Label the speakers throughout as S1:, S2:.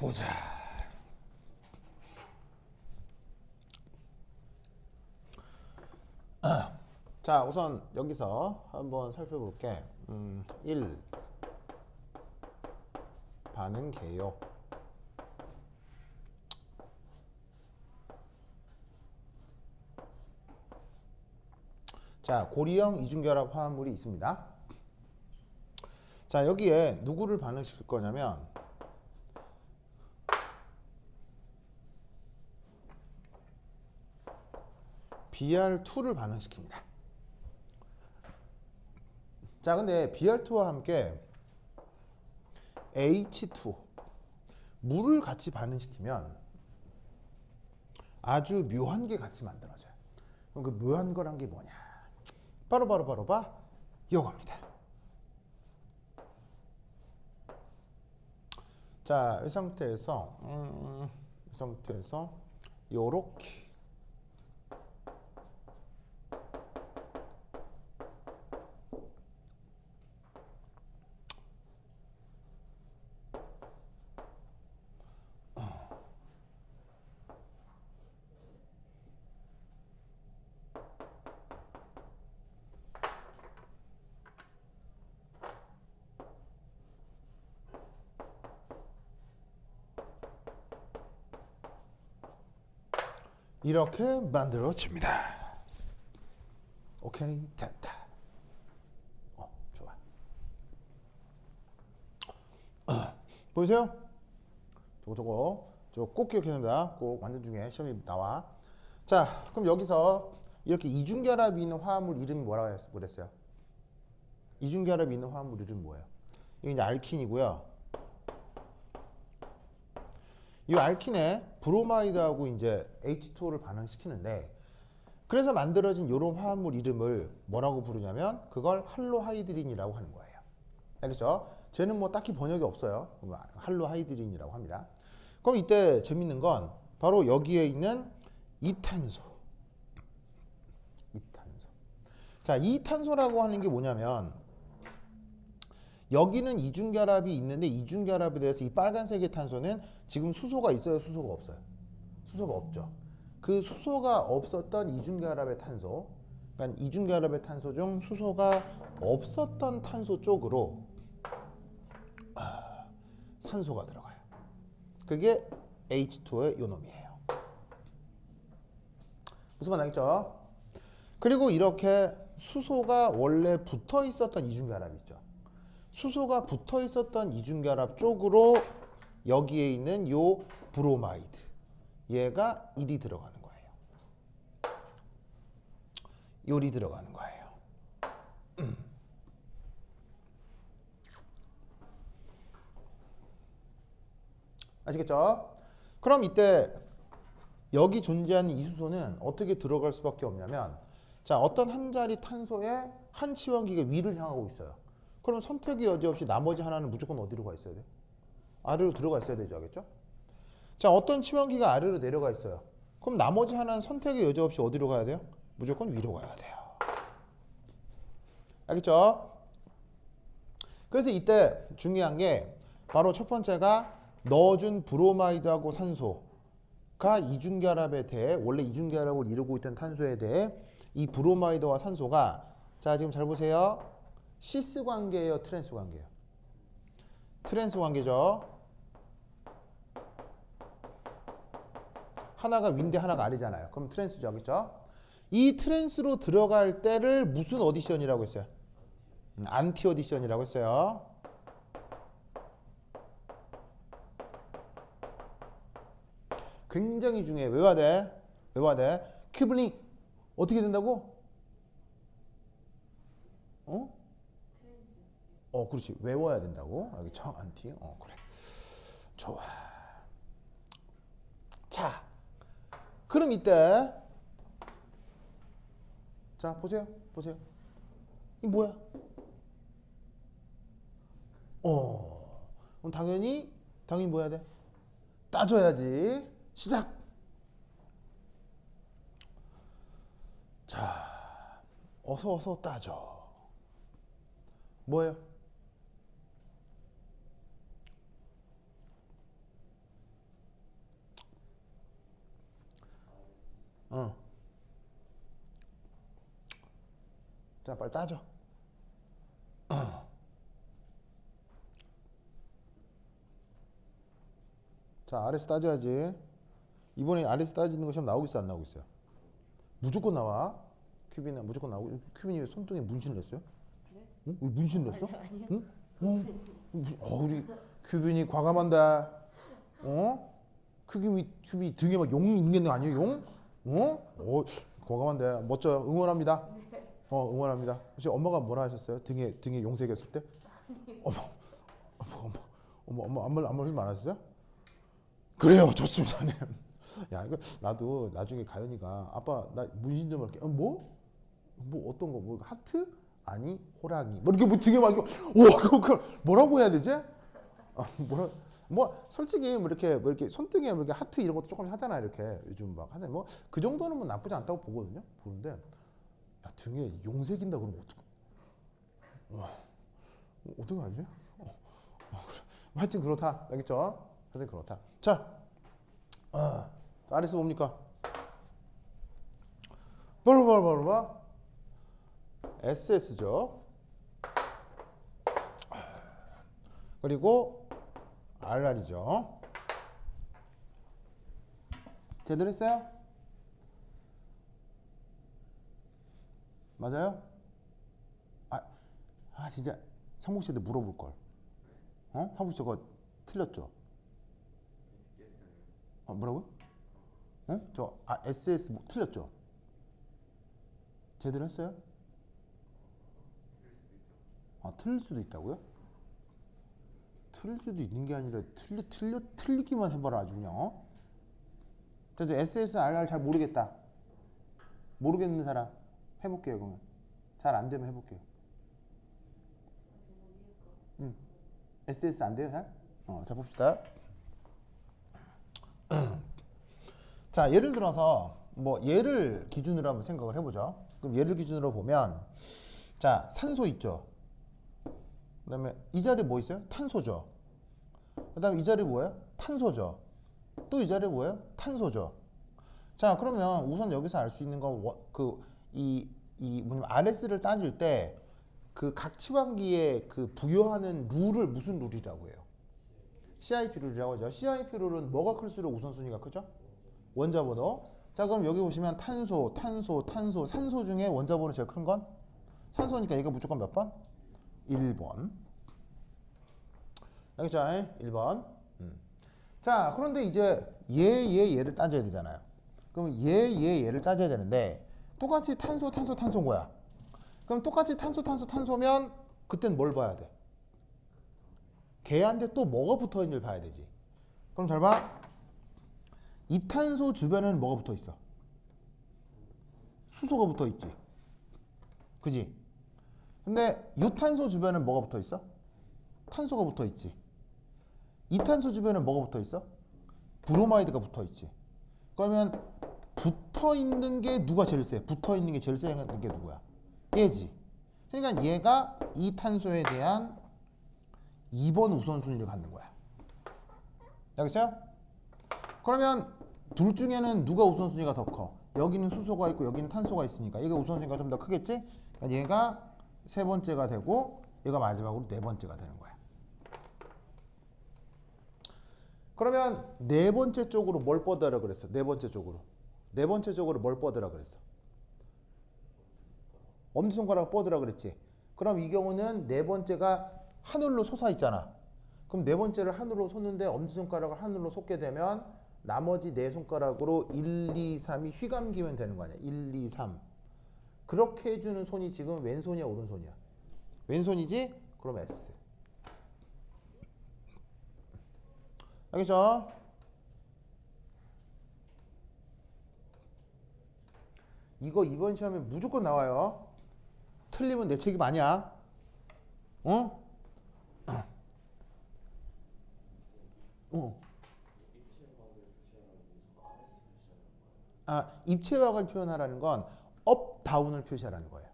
S1: 보자. 자, 우선 여기서 한번 살펴볼게. 1. 반응 개요. 자, 고리형 이중결합 화합물이 있습니다. 자, 여기에 누구를 반응시킬 거냐면 Br2를 반응시킵니다. 자, 근데 Br2와 함께 H2 물을 같이 반응시키면 아주 묘한 게 같이 만들어져요. 그럼 그 묘한 거란 게 뭐냐? 바로 요겁니다. 자, 이 상태에서 요렇게 이렇게 만들어집니다. 오케이, 됐다. 좋아. 보이세요? 저거 꼭 기억해야 된다. 꼭 완전 중에 시험이 나와. 자, 그럼 여기서 이렇게 이중결합이 있는 화합물 이름이 뭐라고 그랬어요? 이중결합이 있는 화합물 이름이 뭐예요? 이게 이제 알킨이고요. 이 알킨에 브로마이드하고 이제 H2O를 반응시키는데, 그래서 만들어진 이런 화합물 이름을 뭐라고 부르냐면 그걸 할로하이드린이라고 하는 거예요. 알겠죠? 쟤는 뭐 딱히 번역이 없어요. 할로하이드린이라고 합니다. 그럼 이때 재밌는 건 바로 여기에 있는 이탄소. 자, 이탄소라고 하는 게 뭐냐면 여기는 이중결합이 있는데 이중결합에 대해서 이 빨간색의 탄소는 지금 수소가 있어요, 수소가 없어요? 수소가 없죠. 그 수소가 없었던 이중결합의 탄소, 그러니까 이중결합의 탄소 중 수소가 없었던 탄소 쪽으로 산소가 들어가요. 그게 H2O의 요놈이에요. 무슨 말 알겠죠? 그리고 이렇게 수소가 원래 붙어 있었던 이중결합 있죠. 수소가 붙어 있었던 이중결합 쪽으로 여기에 있는 요 브로마이드, 얘가 일이 들어가는 거예요. 요리 들어가는 거예요. 아시겠죠? 그럼 이때 여기 존재하는 이 수소는 어떻게 들어갈 수밖에 없냐면, 자, 어떤 한 자리 탄소에 한 치원기가 위를 향하고 있어요. 그럼 선택의 여지 없이 나머지 하나는 무조건 어디로 가 있어야 돼? 아래로 들어가 있어야 되죠. 알겠죠? 자, 어떤 치원기가 아래로 내려가 있어요. 그럼 나머지 하나는 선택의 여지 없이 어디로 가야 돼요? 무조건 위로 가야 돼요. 알겠죠? 그래서 이때 중요한 게 바로 첫 번째가 넣어준 브로마이드하고 산소가 이중결합에 대해, 원래 이중결합을 이루고 있던 탄소에 대해 이 브로마이드와 산소가, 자, 지금 잘 보세요. 시스 관계예요, 트랜스 관계예요? 트랜스 관계죠. 하나가 위인데 하나가 아래잖아요. 그럼 트랜스죠. 알겠죠? 이 트랜스로 들어갈 때를 무슨 어디션이라고 했어요? 안티 어디션이라고 했어요. 굉장히 중요해. 외워야 돼. 외워야 돼. 큐블링 어떻게 된다고? 그렇지. 외워야 된다고. 알겠죠? 안티. 그래. 좋아. 자, 그럼 이때, 자, 보세요. 이 뭐야? 그럼 당연히 뭐 해야 돼? 따져야지. 시작. 자, 어서 따져. 뭐예요? 자, 빨리 따져. 자, RS 따져야지. 이번에 RS 따지는 거 시험 나오고 있어, 안 나오고 있어요? 무조건 나와. 큐빈은 무조건 나오고. 큐빈이 왜 손등에 문신을 냈어요?
S2: 네?
S1: 응? 왜 문신을 냈어?
S2: 아니요.
S1: 응? 우리 큐빈이 과감한다. 어? 큐빈이 등에 막 용 있는 거 아니에요? 용? 과감한데. 멋져. 응원합니다. 응원합니다. 혹시 엄마가 뭐라 하셨어요? 등에 용 새겼을 때? 엄마 아무 말씀 안 하셨어요? 그래요, 좋습니다. 네. 야, 이거 나도 나중에 가연이가 아빠 나 문신 좀 할게. 뭐 어떤 거? 뭐 하트? 아니 호랑이. 뭐 이렇게 뭐 등에 막 이렇게 그 뭐라고 해야 되지? 뭐 솔직히 뭐 이렇게 손등에 뭐 이렇게 하트 이런 것도 조금 하잖아 이렇게 요즘 막 하잖아. 뭐 그 정도는 뭐 나쁘지 않다고 보거든요. 보는데 야, 등에 용 새긴다 그러면 어떻게 하지? 그래. 하여튼 그렇다. 알겠죠? 하여튼 그렇다. 자, RS 뭡니까? 바로 SS죠. 그리고 RR이죠. 제대로 했어요? 맞아요? 진짜 상복 씨한테 물어볼 걸. 상복 씨 저거 틀렸죠? 뭐라고요? SS 틀렸죠? 제대로 했어요? 틀릴 수도 있다고요? 틀릴 수도 있는 게 아니라 틀리기만 해봐라 아주 그냥. 자, 이제 SS, RR 잘 모르겠다. 모르겠는 사람 해볼게요 그러면. 잘 안 되면 해볼게요. SS 안 돼요 잘? 자 봅시다. 자, 예를 들어서 뭐 얘를 기준으로 한번 생각을 해보죠. 그럼 얘를 기준으로 보면 자, 산소 있죠. 그 다음에 이 자리에 뭐 있어요? 탄소죠. 그 다음에 이 자리에 뭐예요? 탄소죠. 또 이 자리에 뭐예요? 탄소죠. 자, 그러면 우선 여기서 알 수 있는 건 뭐냐면 RS를 따질 때 그 각 치환기에 그 부여하는 룰을 무슨 룰이라고 해요? CIP 룰이라고 하죠. CIP 룰은 뭐가 클수록 우선순위가 크죠? 원자 번호. 자, 그럼 여기 보시면 탄소, 산소 중에 원자 번호 제일 큰 건? 산소니까 얘가 무조건 몇 번? 1번. 알겠죠? 1번. 자, 그런데 이제 얘를 따져야 되잖아요. 그럼 얘를 따져야 되는데 똑같이 탄소인 거야. 그럼 똑같이 탄소면 그땐 뭘 봐야 돼? 걔한테 또 뭐가 붙어 있는지를 봐야 되지. 그럼 잘 봐. 이 탄소 주변에는 뭐가 붙어 있어? 수소가 붙어 있지. 그지? 근데 이 탄소 주변에는 뭐가 붙어 있어? 탄소가 붙어 있지. 이 탄소 주변에는 뭐가 붙어 있어? 브로마이드가 붙어 있지. 그러면 붙어 있는 게 누가 제일 세? 붙어 있는 게 제일 세는 게 누구야? 얘지. 그러니까 얘가 이 탄소에 대한 2번 우선순위를 갖는 거야. 알겠어요? 그러면 둘 중에는 누가 우선순위가 더 커? 여기는 수소가 있고 여기는 탄소가 있으니까 얘가 우선순위가 좀 더 크겠지? 그러니까 얘가 세 번째가 되고 얘가 마지막으로 네 번째가 되는 거야. 그러면 네 번째 쪽으로 뭘 뻗으라 그랬어? 네 번째 쪽으로 뭘 뻗으라 그랬어? 엄지손가락 뻗으라 그랬지. 그럼 이 경우는 네 번째가 하늘로 솟아 있잖아. 그럼 네 번째를 하늘로 솟는데 엄지손가락을 하늘로 솟게 되면 나머지 네 손가락으로 1, 2, 3이 휘감기면 되는 거 아니야. 1, 2, 3. 그렇게 해주는 손이 지금 왼손이야, 오른손이야? 왼손이지? 그럼 S. 알겠죠? 이거 이번 시험에 무조건 나와요. 틀리면 내 책임 아니야. 어? 입체각을 표현하라는 건 업, 다운을 표시하라는 거예요.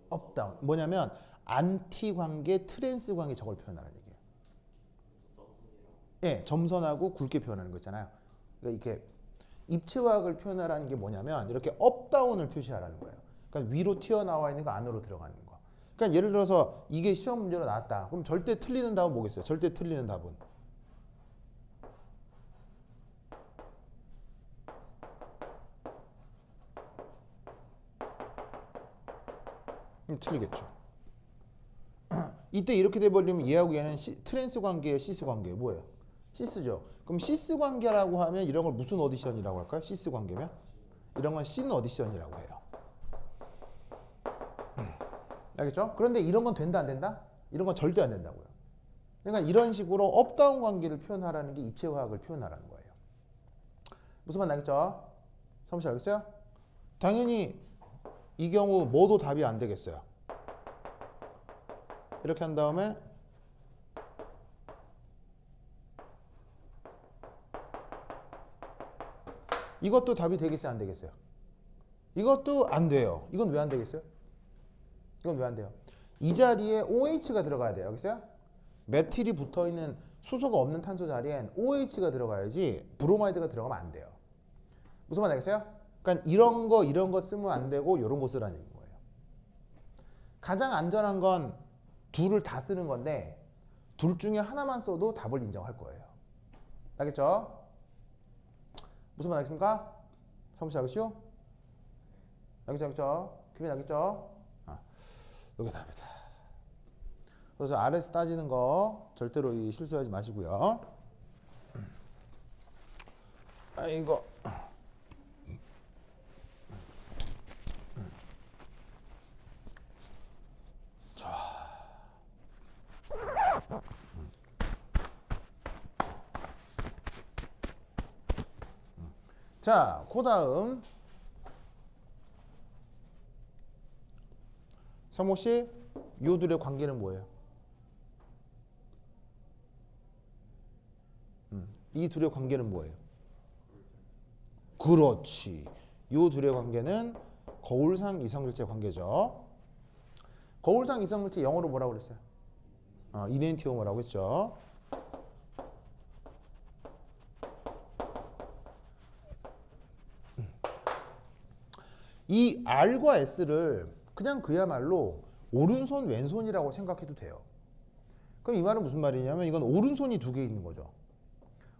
S1: 업, 다운. 뭐냐면 안티 관계, 트랜스 관계 저걸 표현하라는 얘기예요. 예, 점선하고 굵게 표현하는 거 있잖아요. 그러니까 이렇게 입체각을 표현하라는 게 뭐냐면 이렇게 업, 다운을 표시하라는 거예요. 그러니까 위로 튀어나와 있는 거 안으로 들어가는 거. 그러니까 예를 들어서 이게 시험 문제로 나왔다. 그럼 절대 틀리는 답은 뭐겠어요? 절대 틀리는 답은 틀리겠죠. 이때 이렇게 돼버리면 얘하고 얘는 트랜스 관계예요, 시스 관계예요? 뭐예요? 시스죠. 그럼 시스 관계라고 하면 이런 걸 무슨 어디션이라고 할까요? 시스 관계면? 이런 건 신 어디션이라고 해요. 알겠죠? 그런데 이런 건 된다 안 된다? 이런 건 절대 안 된다고요. 그러니까 이런 식으로 업다운 관계를 표현하라는 게 입체화학을 표현하라는 거예요. 무슨 말 알겠죠? 사무실 알겠어요? 당연히 이 경우 뭐도 답이 안 되겠어요. 이렇게 한 다음에 이것도 답이 되겠어요? 안 되겠어요? 이것도 안 돼요. 이건 왜 안 되겠어요? 이건 왜 안 돼요? 이 자리에 OH가 들어가야 돼요. 알겠어요? 메틸이 붙어있는 수소가 없는 탄소 자리엔 OH가 들어가야지 브로마이드가 들어가면 안 돼요. 무슨 말 알겠어요? 그러니까 이런 거 쓰면 안 되고 이런 거 쓰라는 얘기인 거예요. 가장 안전한 건 둘을 다 쓰는 건데 둘 중에 하나만 써도 답을 인정할 거예요. 알겠죠? 무슨 말 알겠습니까? 사무실 알겠죠? 알겠죠? 규민 알겠죠? 이게 답이다. 그래서 RS 따지는 거 절대로 실수하지 마시고요. 이거 자, 그 다음 성모씨 요 둘의 관계는 뭐예요? 이 둘의 관계는 뭐예요? 그렇지. 요 둘의 관계는 거울상 이성질체 관계죠. 거울상 이성질체 영어로 뭐라고 그랬어요? 이넨티오머라고 했죠. 이 R과 S를 그냥 그야말로 오른손 왼손이라고 생각해도 돼요. 그럼 이 말은 무슨 말이냐면 이건 오른손이 두 개 있는 거죠.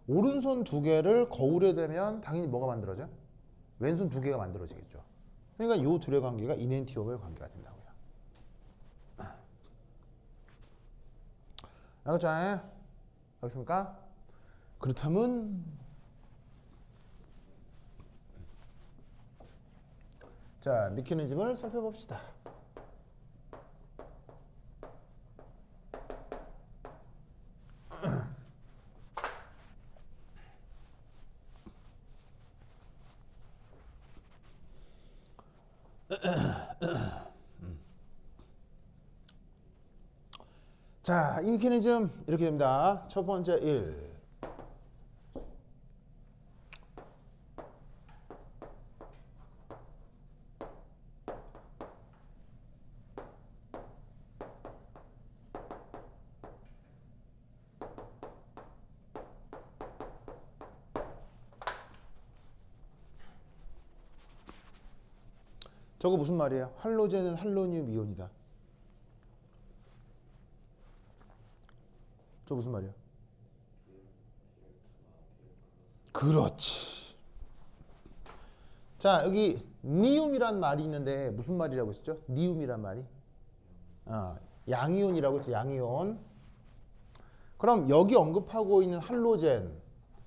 S1: 오른손 두 개를 거울에 대면 당연히 뭐가 만들어져요? 왼손 두 개가 만들어지겠죠. 그러니까 이 둘의 관계가 이넨티오머의 관계가 된다고요. 알겠죠? 알겠습니까? 그렇다면 자, 메커니즘을 살펴봅시다. 자, 이 메커니즘 이렇게 됩니다. 첫 번째 1. 저거 무슨 말이에요? 할로젠은 할로늄 이온이다. 저 무슨 말이야? 그렇지. 자, 여기 니움이란 말이 있는데 무슨 말이라고 했죠? 니움이란 말이? 양이온이라고 했죠. 양이온. 그럼 여기 언급하고 있는 할로젠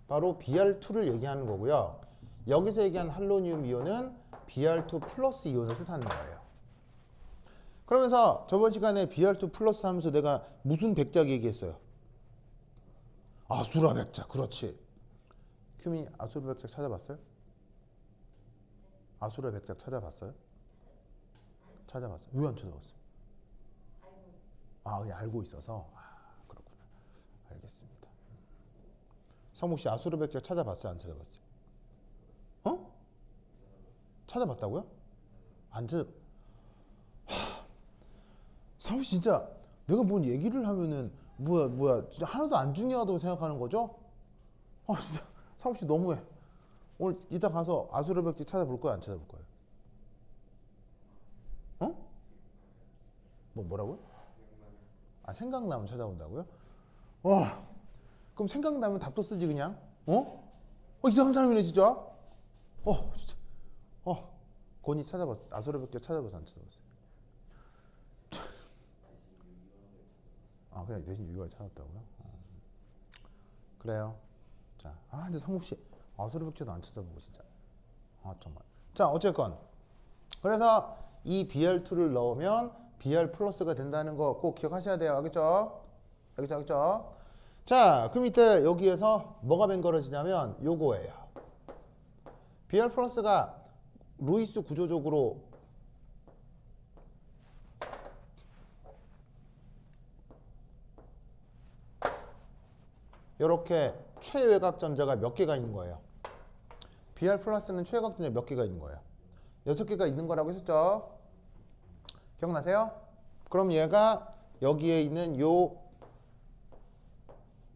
S1: 바로 Br2를 얘기하는 거고요. 여기서 얘기한 할로늄 이온은 Br2 플러스 이온을 뜻하는 거예요. 그러면서 저번 시간에 Br2 플러스 하면서 내가 무슨 백작 얘기했어요? 아수라 백작. 그렇지. 큐민이 아수라 백작 찾아봤어요? 아수라 백작 찾아봤어요? 찾아봤어요. 왜 안 찾아봤어요? 그냥 알고 있어서. 그렇구나. 알겠습니다. 성목 씨 아수라 백작 찾아봤어요? 안 찾아봤어요? 찾아봤다고요? 안 찾아. 성목 씨 진짜 내가 뭔 얘기를 하면은 뭐야 진짜 하나도 안 중요하다고 생각하는 거죠? 진짜 성목 씨 너무해. 오늘 이따 가서 아수라 백작 찾아볼 거야? 안 찾아볼 거예요? 뭐라고요? 아, 생각나면 찾아본다고요? 와, 그럼 생각나면 답도 쓰지 그냥? 이상한 사람이네 진짜. 진짜. 건이 찾아봤어. 아수라밖에 찾아봐서 안 찾아봤어요. 아, 그냥 대신 유희관을 찾았다고요? 그래요. 자, 이제 성국 씨 아수라밖에도 안 찾아보고 진짜. 정말. 자, 어쨌건 그래서 이 BR2를 넣으면 BR 플러스가 된다는 거 꼭 기억하셔야 돼요. 알겠죠? 알겠죠? 자, 그럼 이때 여기에서 뭐가 뱅걸어지냐면 요거예요. BR 플러스가 루이스 구조적으로 이렇게 최외곽 전자가 몇 개가 있는 거예요. BR 플러스는 최외곽 전자 몇 개가 있는 거예요. 6개가 있는 거라고 했었죠. 기억나세요? 그럼 얘가 여기에 있는 요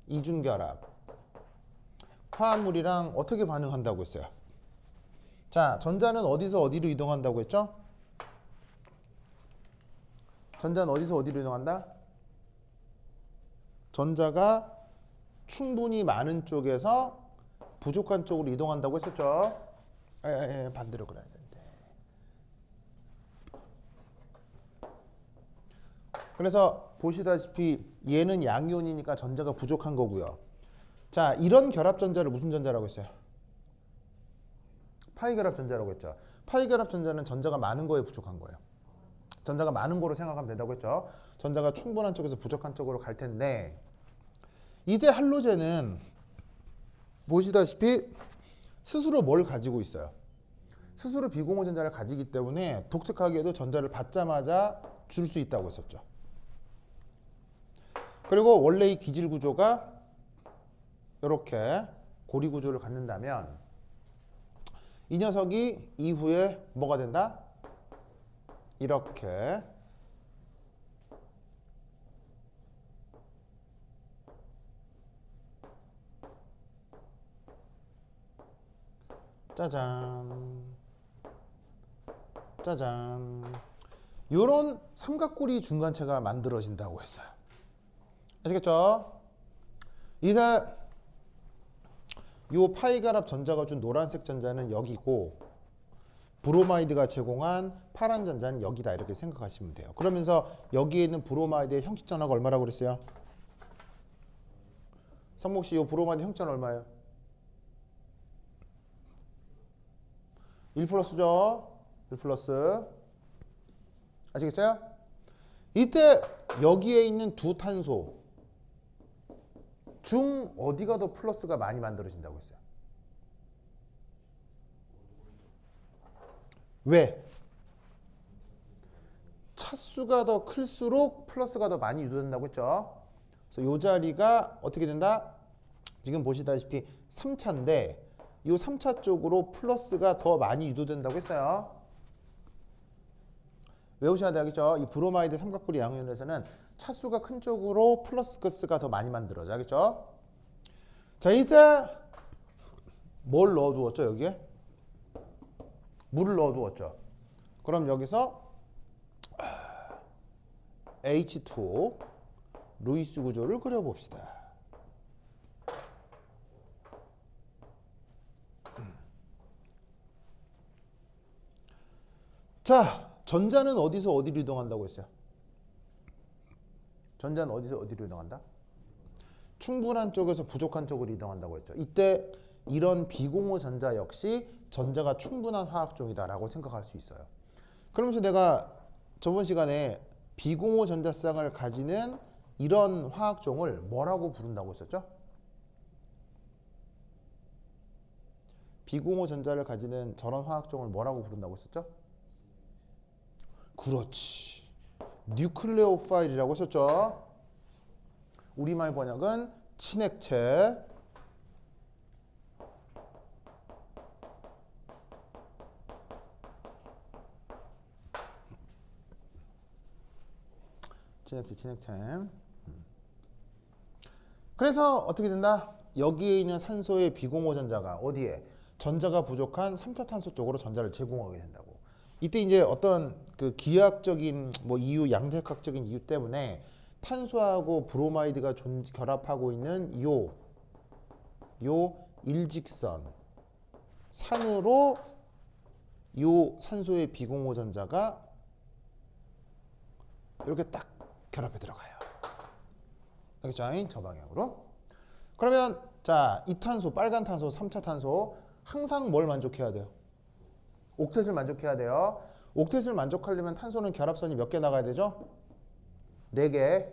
S1: 이중결합 화합물이랑 어떻게 반응한다고 했어요? 자, 전자는 어디서 어디로 이동한다고 했죠? 전자는 어디서 어디로 이동한다? 전자가 충분히 많은 쪽에서 부족한 쪽으로 이동한다고 했었죠. 반대로 그래야 되는데. 그래서 보시다시피 얘는 양이온이니까 전자가 부족한 거고요. 자, 이런 결합 전자를 무슨 전자라고 했어요? 파이 결합 전자라고 했죠. 파이 결합 전자는 전자가 많은 거에 부족한 거예요. 전자가 많은 거로 생각하면 된다고 했죠. 전자가 충분한 쪽에서 부족한 쪽으로 갈 텐데 이대 할로젠은 보시다시피 스스로 뭘 가지고 있어요? 스스로 비공호 전자를 가지기 때문에 독특하게도 전자를 받자마자 줄 수 있다고 했었죠. 그리고 원래 이 기질 구조가 이렇게 고리 구조를 갖는다면 이 녀석이 이후에 뭐가 된다? 이렇게 짜잔 짜잔 요런 삼각고리 중간체가 만들어진다고 했어요. 아시겠죠? 이제 요 파이 결합 전자가 준 노란색 전자는 여기고 브로마이드가 제공한 파란 전자는 여기다 이렇게 생각하시면 돼요. 그러면서 여기에 있는 브로마이드의 형식 전화가 얼마라고 그랬어요? 성목 씨, 요 브로마이드 형식 전화 얼마예요? 1 플러스죠? 1 플러스. 아시겠어요? 이때 여기에 있는 두 탄소 중 어디가 더 플러스가 많이 만들어진다고 했어요? 왜? 차수가 더 클수록 플러스가 더 많이 유도된다고 했죠. 그래서 이 자리가 어떻게 된다? 지금 보시다시피 3차인데 이 3차 쪽으로 플러스가 더 많이 유도된다고 했어요. 외우셔야 되겠죠. 이 브로마이드 삼각고리 양이온에서는 차수가 큰 쪽으로 플러스 가스가 더 많이 만들어져. 알겠죠? 자, 이제 뭘 넣어두었죠, 여기에? 물을 넣어두었죠. 그럼 여기서 H2O 루이스 구조를 그려봅시다. 자, 전자는 어디서 어디로 이동한다고 했어요? 전자는 어디서 어디로 이동한다? 충분한 쪽에서 부족한 쪽으로 이동한다고 했죠. 이때 이런 비공호 전자 역시 전자가 충분한 화학종이다라고 생각할 수 있어요. 그러면서 내가 저번 시간에 비공호 전자쌍을 가지는 이런 화학종을 뭐라고 부른다고 했었죠? 비공호 전자를 가지는 저런 화학종을 뭐라고 부른다고 했었죠? 그렇지. 뉴클레오파일이라고 했었죠. 우리말 번역은 친액체. 친액체. 그래서 어떻게 된다? 여기에 있는 산소의 비공호 전자가 어디에? 전자가 부족한 삼차탄소 쪽으로 전자를 제공하게 된다고. 이때 이제 어떤 그 기하학적인 뭐 이유, 양자역학적인 이유 때문에 탄소하고 브로마이드가 결합하고 있는 요 일직선 산으로 요 산소의 비공호 전자가 이렇게 딱 결합해 들어가요. 알겠죠? 저 방향으로. 그러면 자, 이 탄소, 빨간 탄소, 3차 탄소 항상 뭘 만족해야 돼요? 옥텟을 만족해야 돼요. 옥텟을 만족하려면 탄소는 결합선이 몇 개 나가야 되죠? 4개.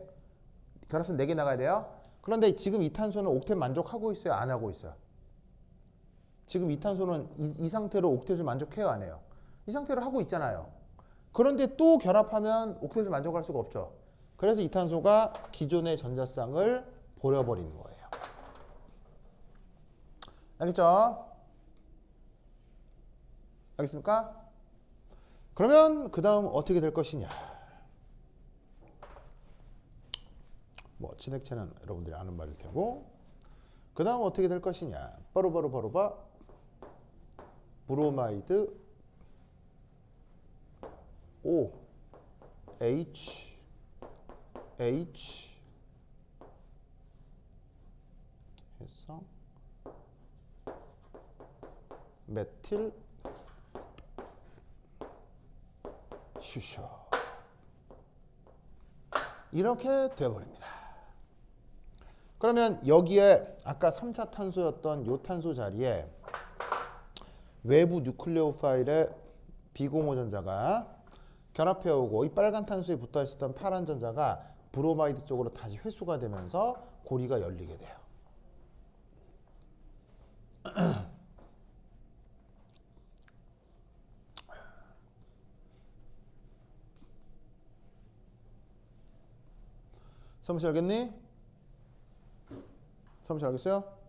S1: 결합선 4개 나가야 돼요. 그런데 지금 이 탄소는 옥텟 만족하고 있어요? 안 하고 있어요? 지금 이 탄소는 이 상태로 옥텟을 만족해요? 안 해요? 이 상태로 하고 있잖아요. 그런데 또 결합하면 옥텟을 만족할 수가 없죠. 그래서 이 탄소가 기존의 전자쌍을 버려버리는 거예요. 알겠죠? 알겠습니까? 그러면 그 다음 어떻게 될 것이냐. 뭐 진액체는 여러분들이 아는 말일 테고, 그 다음 어떻게 될 것이냐. 바로 브로마이드 O H 해서 메틸 슈쇼 이렇게 되어버립니다. 그러면 여기에 아까 3차 탄소였던 요 탄소 자리에 외부 뉴클레오파일의 비공호 전자가 결합해 오고 이 빨간 탄소에 붙어 있었던 파란 전자가 브로마이드 쪽으로 다시 회수가 되면서 고리가 열리게 돼요. 사무실 알겠니? 사무실 알겠어요?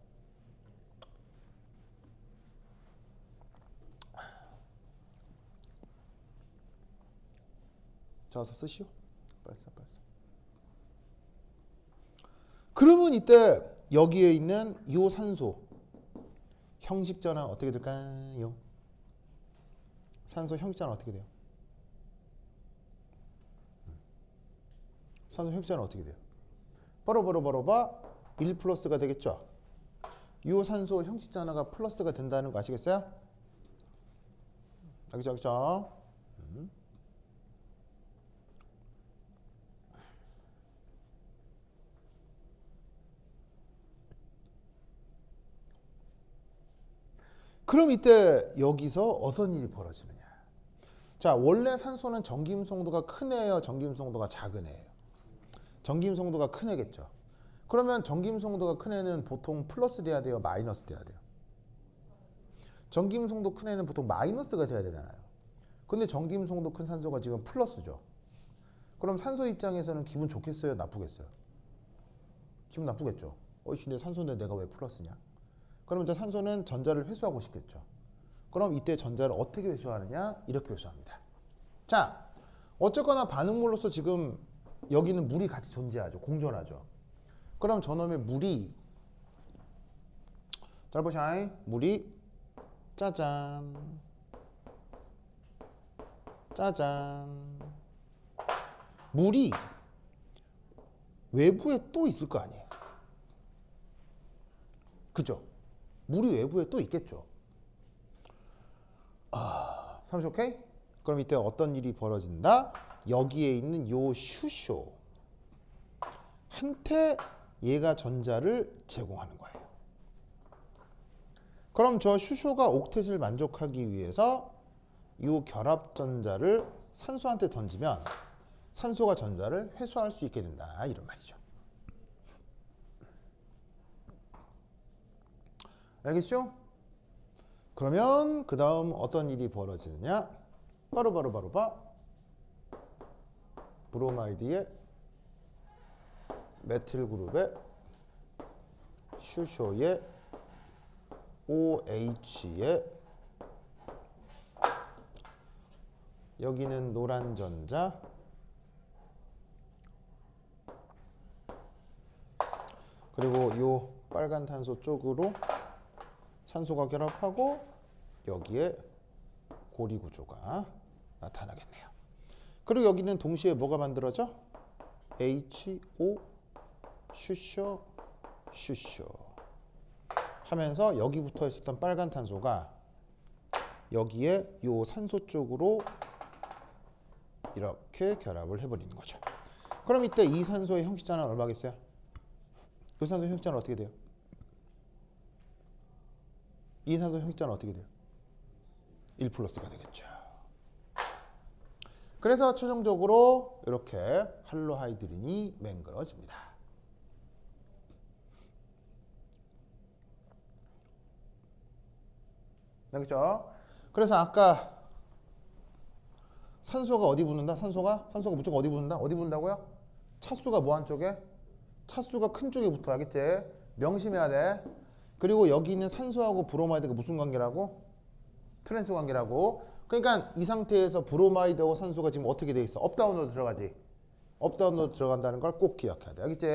S1: 적어서 쓰시오. 빨리 써. 그러면 이때 여기에 있는 이 산소 형식 전환 어떻게 될까요? 산소 형식 전환 어떻게 돼요? 산소 형식 전환 어떻게 돼요? 바로 1 플러스가 되겠죠. 이 산소 형식 전환가 플러스가 된다는 거 아시겠어요? 알겠죠? 그럼 이때 여기서 어떤 일이 벌어지느냐. 자, 원래 산소는 전기임성도가 큰 애예요? 전기임성도가 작은 애예요? 전기임성도가 큰 애겠죠. 그러면 전기임성도가 큰 애는 보통 플러스 돼야 돼요? 마이너스 돼야 돼요? 전기임성도 큰 애는 보통 마이너스가 돼야 되잖아요. 근데 전기임성도 큰 산소가 지금 플러스죠. 그럼 산소 입장에서는 기분 좋겠어요? 나쁘겠어요? 기분 나쁘겠죠. 근데 산소인데 내가 왜 플러스냐? 그럼 이제 산소는 전자를 회수하고 싶겠죠. 그럼 이때 전자를 어떻게 회수하느냐? 이렇게 회수합니다. 자, 어쨌거나 반응물로서 지금 여기는 물이 같이 존재하죠. 공존하죠. 그럼 저놈의 물이 잘 보셔. 물이 짜잔 물이 외부에 또 있을 거 아니에요. 그죠? 물이 외부에 또 있겠죠. 삼십 오케이? 그럼 이때 어떤 일이 벌어진다? 여기에 있는 요 슈쇼 한테 얘가 전자를 제공하는 거예요. 그럼 저 슈쇼가 옥텟을 만족하기 위해서 요 결합 전자를 산소한테 던지면 산소가 전자를 회수할 수 있게 된다. 이런 말이죠. 알겠죠? 그러면 그 다음 어떤 일이 벌어지느냐? 바로 브로마이드의 메틸 그룹의 슈쇼의 OH의 여기는 노란 전자 그리고 요 빨간 탄소 쪽으로 산소가 결합하고 여기에 고리 구조가 나타나겠네요. 그리고 여기는 동시에 뭐가 만들어져? HO 슈쇼 슈쇼 하면서 여기부터 있었던 빨간 탄소가 여기에 요 산소 쪽으로 이렇게 결합을 해버리는 거죠. 그럼 이때 이 산소의 형식자는 얼마겠어요? 이 산소의 형식자는 어떻게 돼요? 이 산소의 형식자는 어떻게 돼요? 1 플러스가 되겠죠. 그래서 최종적으로 이렇게 할로하이드린이 맹글어집니다. 알겠죠? 그래서 아까 산소가 어디 붙는다? 산소가 무조건 어디 붙는다? 어디 붙는다고요? 차수가 뭐 한쪽에? 차수가 큰 쪽에 붙어. 알겠지? 명심해야 돼. 그리고 여기 있는 산소하고 브로마이드가 무슨 관계라고? 트랜스 관계라고. 그러니까 이 상태에서 브로마이드하고 산소가 지금 어떻게 돼 있어? 업다운으로 들어가지. 업다운으로 들어간다는 걸 꼭 기억해야 돼. 알겠지?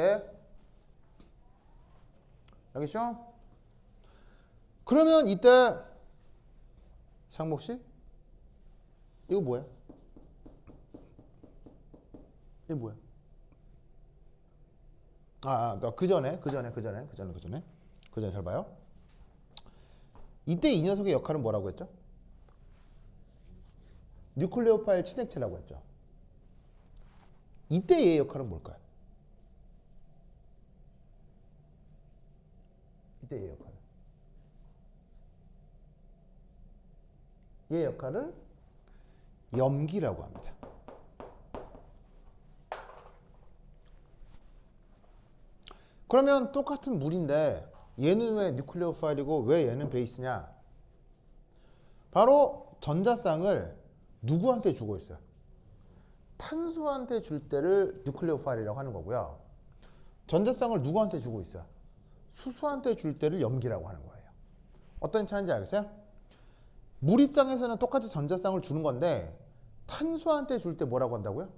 S1: 알겠죠? 그러면 이때 상목 씨, 이거 뭐야? 이거 뭐야? 너 그 전에 잘 봐요. 이때 이 녀석의 역할은 뭐라고 했죠? 뉴클레오파일 친액체라고 했죠. 이때 얘의 역할은 뭘까요? 이때 얘의 역할은? 얘의 역할을 염기라고 합니다. 그러면 똑같은 물인데 얘는 왜 뉴클레오파일이고 왜 얘는 베이스냐? 바로 전자쌍을 누구한테 주고 있어요? 탄소한테 줄 때를 뉴클레오파일이라고 하는 거고요. 전자쌍을 누구한테 주고 있어요? 수소한테 줄 때를 염기라고 하는 거예요. 어떤 차이인지 알겠어요? 물 입장에서는 똑같이 전자쌍을 주는 건데 탄소한테 줄 때 뭐라고 한다고요?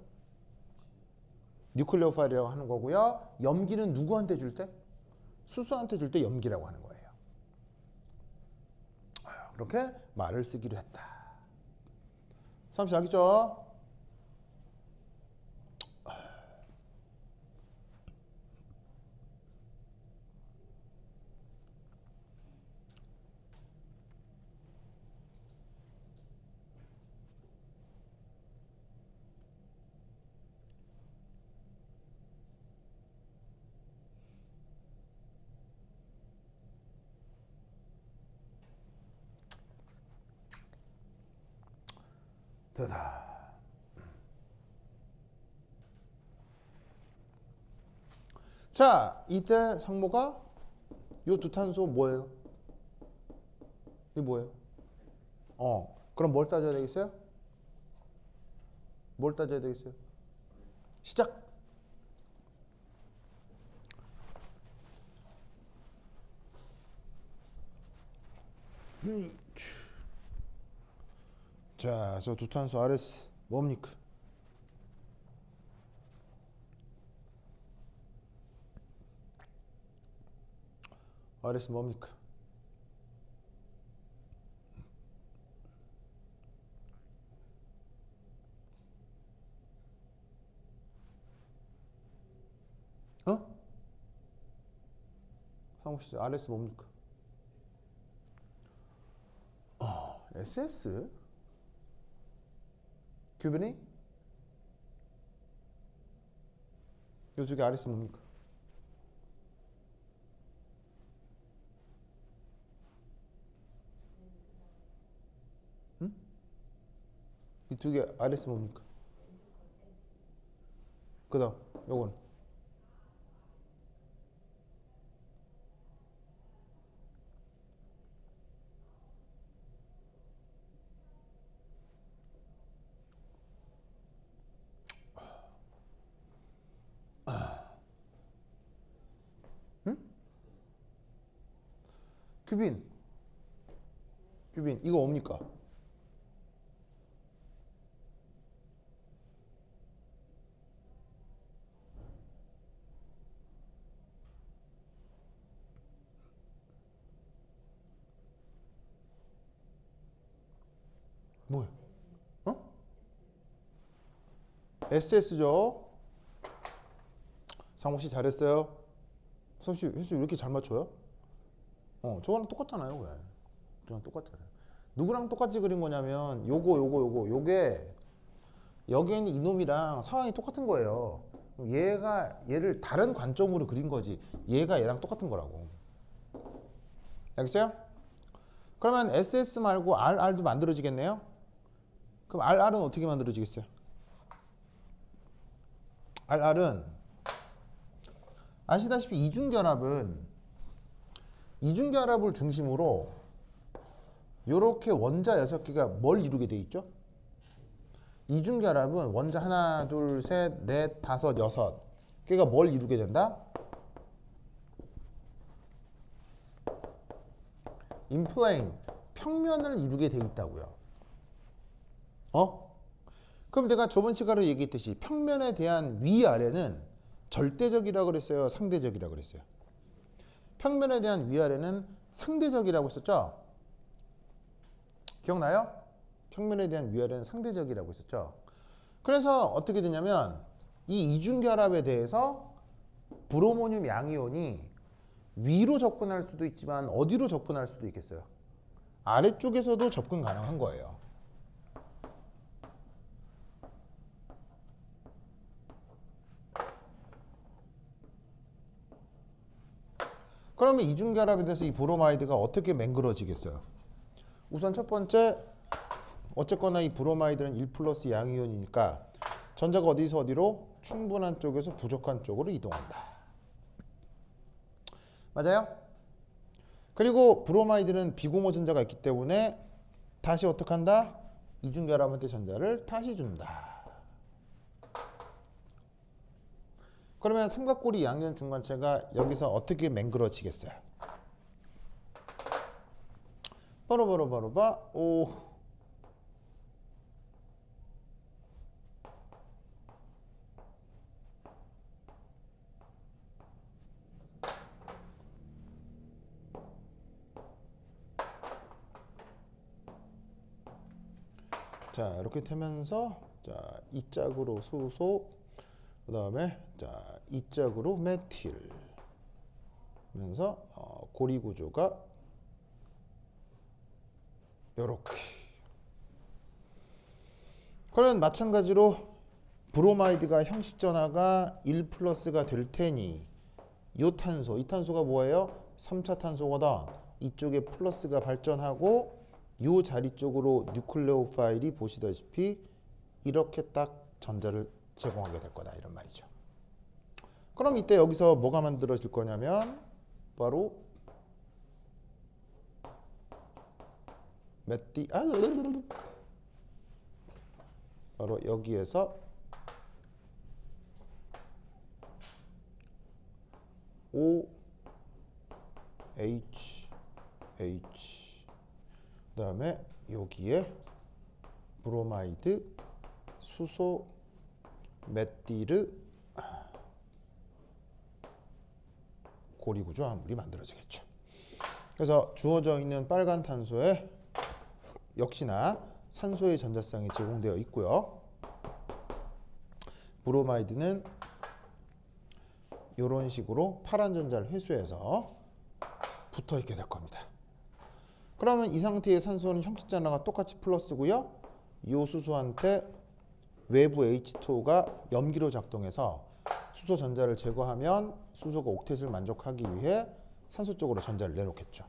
S1: 뉴클레오파일이라고 하는 거고요. 염기는 누구한테 줄 때? 수소한테 줄 때 염기라고 하는 거예요. 그렇게 말을 쓰기로 했다. 삼시 알겠죠? 되다. 자, 이때 상모가 요 두 탄소 뭐예요? 이게 뭐예요? 그럼 뭘 따져야 되겠어요? 뭘 따져야 되겠어요? 시작. 자, 저 두 탄소 RS 뭡니까? RS 뭡니까? 상호씨, RS 뭡니까? SS? 큐빈이? 이 두 개 RS 뭡니까? 응? 이 두 개 RS 뭡니까? 그 다음 요건 응? 큐빈 이거 뭡니까? 뭐야? 어? SS죠. 상욱 씨 잘했어요. 상욱 씨 왜 이렇게 잘 맞춰요? 저거랑 똑같잖아요, 왜? 저랑 똑같잖아요. 누구랑 똑같이 그린 거냐면 요게 여기에 있는 이놈이랑 상황이 똑같은 거예요. 얘를 다른 관점으로 그린 거지. 얘가 얘랑 똑같은 거라고. 알겠어요? 그러면 SS 말고 RR도 만들어지겠네요? 그럼 RR은 어떻게 만들어지겠어요? RR은 아시다시피 이중결합을 중심으로 이렇게 원자 6개가 뭘 이루게 돼 있죠? 이중결합은 원자 하나, 둘, 셋, 넷, 다섯, 여섯 개가 뭘 이루게 된다? 인플레인, 평면을 이루게 돼 있다고요. 그럼 내가 저번 시간에 얘기했듯이 평면에 대한 위아래는 절대적이라고 그랬어요? 상대적이라고 그랬어요? 평면에 대한 위아래는 상대적이라고 했었죠? 기억나요? 평면에 대한 위아래는 상대적이라고 했었죠? 그래서 어떻게 되냐면 이 이중결합에 대해서 브로모늄 양이온이 위로 접근할 수도 있지만 어디로 접근할 수도 있겠어요? 아래쪽에서도 접근 가능한 거예요. 그러면 이중결합에 대해서 이 브로마이드가 어떻게 맹그러지겠어요? 우선 첫 번째, 어쨌거나 이 브로마이드는 1 플러스 양이온이니까 전자가 어디서 어디로? 충분한 쪽에서 부족한 쪽으로 이동한다. 맞아요? 그리고 브로마이드는 비공호 전자가 있기 때문에 다시 어떻게 한다? 이중결합한테 전자를 다시 준다. 그러면 삼각고리 양이온 중간체가 여기서 어떻게 맹그러지겠어요? 바로 봐. 오. 자, 이렇게 되면서 자, 이 짝으로 수소, 그다음에 자, 이 짝으로 메틸. 면서 고리 구조가 요렇게. 그러면 마찬가지로 브로마이드가 형식 전하가 1 플러스가 될 테니 이 탄소가 뭐예요? 3차 탄소거든. 이쪽에 플러스가 발전하고 이 자리 쪽으로 뉴클레오 파일이 보시다시피 이렇게 딱 전자를 제공하게 될 거다 이런 말이죠. 그럼 이때 여기서 뭐가 만들어질 거냐면 바로 바로 여기에서 OH 그다음에 여기에 브로마이드, 수소, 메틸, 고리 구조 화합물이 만들어지겠죠. 그래서 주어져 있는 빨간 탄소에 역시나 산소의 전자쌍이 제공되어 있고요. 브로마이드는 이런 식으로 파란 전자를 회수해서 붙어 있게 될 겁니다. 그러면 이 상태의 산소는 형식 전하가 똑같이 플러스고요. 이 수소한테 외부 H2O가 염기로 작동해서 수소 전자를 제거하면 수소가 옥텟을 만족하기 위해 산소 쪽으로 전자를 내놓겠죠.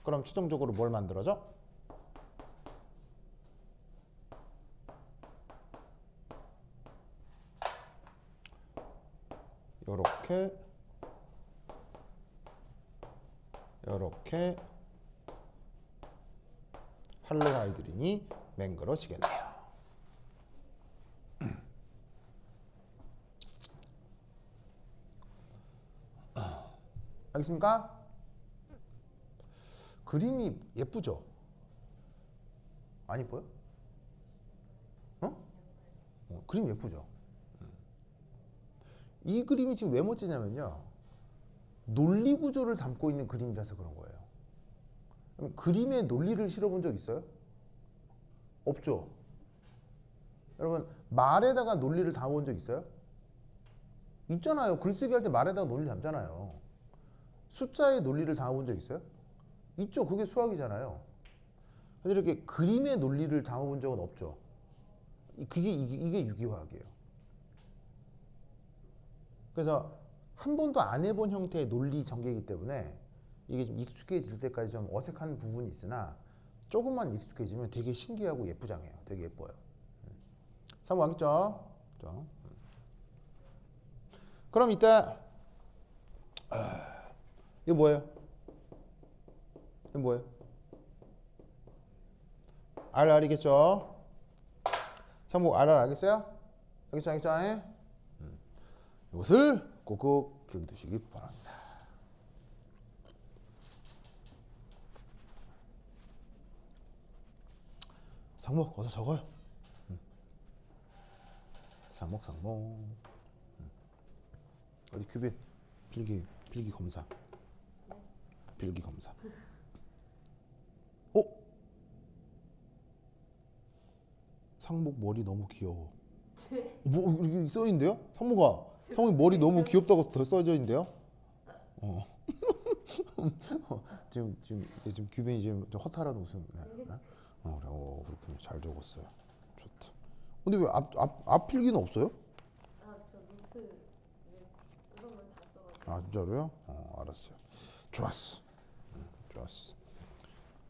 S1: 그럼 최종적으로 뭘 만들어져? 요렇게 할로하이드린이 맹그러지겠네요. 알겠습니까? 그림이 예쁘죠? 안 예뻐요? 그림 예쁘죠? 이 그림이 지금 왜 멋지냐면요. 논리 구조를 담고 있는 그림이라서 그런 거예요. 그럼 그림에 논리를 실어본 적 있어요? 없죠? 여러분 말에다가 논리를 담아본 적 있어요? 있잖아요. 글쓰기 할 때 말에다가 논리 담잖아요. 숫자의 논리를 담아본 적 있어요? 있죠. 그게 수학이잖아요. 근데 이렇게 그림의 논리를 담아본 적은 없죠. 이게 유기화학이에요. 그래서 한 번도 안 해본 형태의 논리 전개이기 때문에 이게 좀 익숙해질 때까지 좀 어색한 부분이 있으나 조금만 익숙해지면 되게 신기하고 예쁘장해요. 되게 예뻐요. 3번 알겠죠? 그럼 이때 이거 뭐예요? 이거 뭐예요? RR이겠죠? 3번 RR 알겠어요? 알겠죠? 이것을 꼭꼭 기억해 두시기 바랍니다. 상목 어서 적어요. 상목. 어디 큐빈 필기 검사. 필기 검사. 상목 머리 너무 귀여워. 뭐 이렇게 써 있는데요? 상목이 머리 너무 귀엽다고 더 써져 있는데요? 지금 규빈이 지금 좀 허탈한 웃음. 네. 그래. 그렇군요. 잘 적었어요. 좋다. 근데 왜 앞 필기는 없어요?
S2: 저 노트 쓰던 걸 다 써가지고.
S1: 진짜로요? 알았어요. 좋았어. 좋았어.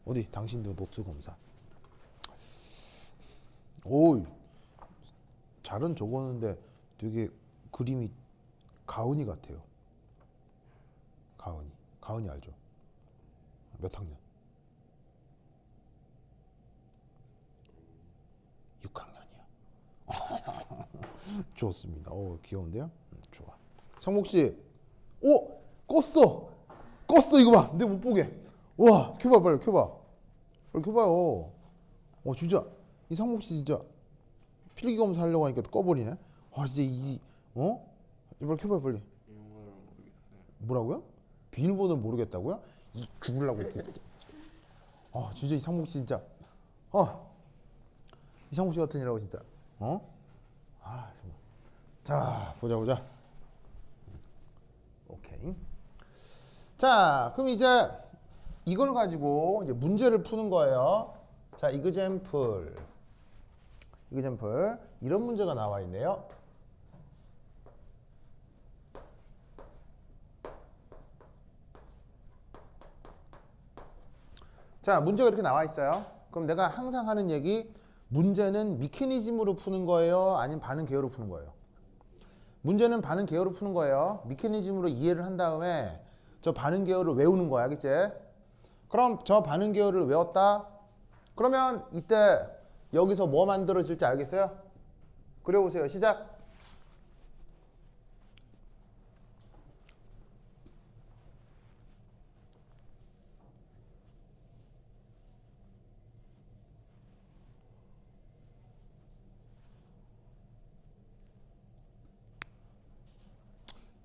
S1: 어디 당신도 노트 검사. 오, 잘은 적었는데 되게 그림이 가은이 같아요. 가은이 알죠? 몇 학년? 6학년이요. 좋습니다. 귀여운데요? 좋아. 상목 씨, 껐어 이거 봐. 내가 못 보게. 와, 켜봐 빨리 켜봐. 빨리 켜봐요. 진짜 이 상목 씨 진짜 필기 검사 하려고 하니까 또 꺼버리네. 진짜 빨리 켜봐 빨리.
S3: 비밀번호를 모르겠어요.
S1: 뭐라고요? 비밀번호를 모르겠다고요? 죽으려고 이렇게. 진짜 이 상목 씨 진짜. 이 상목 씨 같은 이라고 진짜. 정말. 자, 보자. 오케이. 자, 그럼 이제 이걸 가지고 이제 문제를 푸는 거예요. 자, 이그젬플 이런 문제가 나와 있네요. 자, 문제가 이렇게 나와 있어요. 그럼 내가 항상 하는 얘기, 문제는 미케니즘으로 푸는 거예요? 아니면 반응 개요로 푸는 거예요? 문제는 반응 개요로 푸는 거예요. 미케니즘으로 이해를 한 다음에 저 반응 개요를 외우는 거야. 알겠지? 그럼 저 반응 개요를 외웠다? 그러면 이때 여기서 뭐 만들어질지 알겠어요? 그려보세요. 시작!